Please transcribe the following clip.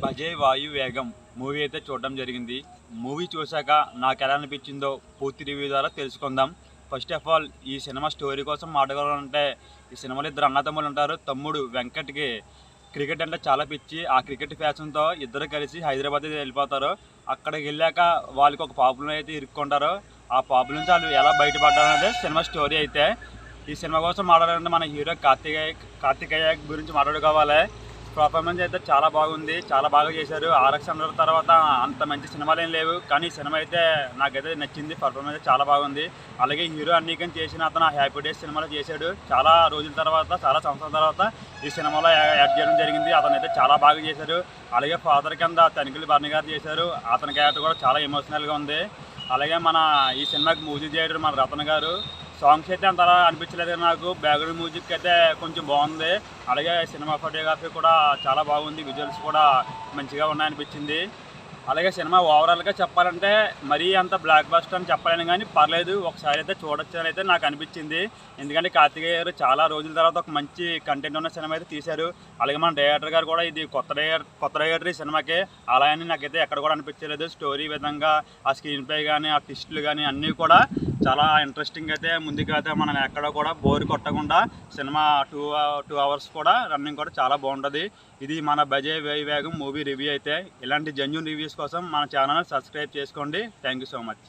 బజే వాయు వేగం మూవీ అయితే చూడడం జరిగింది. మూవీ చూశాక నాకు ఎలా అనిపించిందో పూర్తి రివ్యూ ద్వారా తెలుసుకుందాం. ఫస్ట్ ఆఫ్ ఆల్ ఈ సినిమా స్టోరీ కోసం మాట్లాడాలంటే, ఈ సినిమాలో ఇద్దరు అన్నదమ్ములు ఉంటారు. తమ్ముడు వెంకట్కి క్రికెట్ అంటే చాలా పిచ్చి. ఆ క్రికెట్ ఫ్యాషన్తో ఇద్దరు కలిసి హైదరాబాద్ వెళ్ళిపోతారు. అక్కడికి వెళ్ళాక వాళ్ళకి ఒక ప్రాబ్లం అయితే ఇరుక్కుంటారు. ఆ ప్రాబ్లం నుంచి వాళ్ళు ఎలా బయటపడ్డారనేది సినిమా స్టోరీ అయితే. ఈ సినిమా కోసం మాట్లాడాలంటే మన హీరో కార్తికేయ గురించి మాట్లాడుకోవాలి. పర్ఫార్మెన్స్ అయితే చాలా బాగుంది, చాలా బాగా చేశారు. ఆర్ఎక్స్ హండ్రెడ్ తర్వాత అంత మంచి సినిమాలు ఏం లేవు, కానీ ఈ సినిమా అయితే నాకైతే నచ్చింది. పర్ఫార్మెన్స్ అయితే చాలా బాగుంది. అలాగే హీరో అన్నీకని చేసిన అతను హ్యాపీ డేస్ సినిమాలో చేశాడు. చాలా రోజుల తర్వాత, చాలా సంవత్సరాల తర్వాత ఈ సినిమాలో యాడ్ చేయడం జరిగింది. అతను అయితే చాలా బాగా చేశారు. అలాగే ఫాదర్ కింద తనిఖీలు భరణి గారు చేశారు. అతని క్యారెక్టర్ కూడా చాలా ఎమోషనల్గా ఉంది. అలాగే మన ఈ సినిమాకి మ్యూజిక్ చేయడం మన రతన్ గారు. సాంగ్స్ అయితే అంతలా అనిపించలేదు నాకు. బ్యాక్గ్రౌండ్ మ్యూజిక్ అయితే కొంచెం బాగుంది. అలాగే సినిమా ఫోటోగ్రఫీ కూడా చాలా బాగుంది. విజువల్స్ కూడా మంచిగా ఉన్నాయనిపించింది. అలాగే సినిమా ఓవరాల్గా చెప్పాలంటే మరీ అంత బ్లాక్ బస్టర్ అని చెప్పలేను, కానీ పర్లేదు, ఒకసారి అయితే చూడొచ్చు అని అయితే నాకు అనిపించింది. ఎందుకంటే కార్తికేయ గారు చాలా రోజుల తర్వాత ఒక మంచి కంటెంట్ ఉన్న సినిమా అయితే తీశారు. అలాగే మన డైరెక్టర్ గారు కూడా ఇది కొత్త డైరెక్టర్ ఈ సినిమాకి. అలా అని నాకైతే ఎక్కడ కూడా అనిపించలేదు. స్టోరీ విధంగా ఆ స్క్రీన్ ప్లే కానీ ఆ ట్విస్టులు కానీ అన్నీ కూడా చాలా ఇంట్రెస్టింగ్ అయితే ముందుకైతే మనం ఎక్కడ కూడా బోర్ కొట్టకుండా సినిమా 2 అవర్స్ కూడా రన్నింగ్ కూడా చాలా బాగుంటుంది. ఇది మన బజే వేగం మూవీ రివ్యూ అయితే. ఇలాంటి జెన్యూన్ రివ్యూస్ కోసం మన ఛానల్ సబ్స్క్రైబ్ చేసుకోండి. Thank you so much.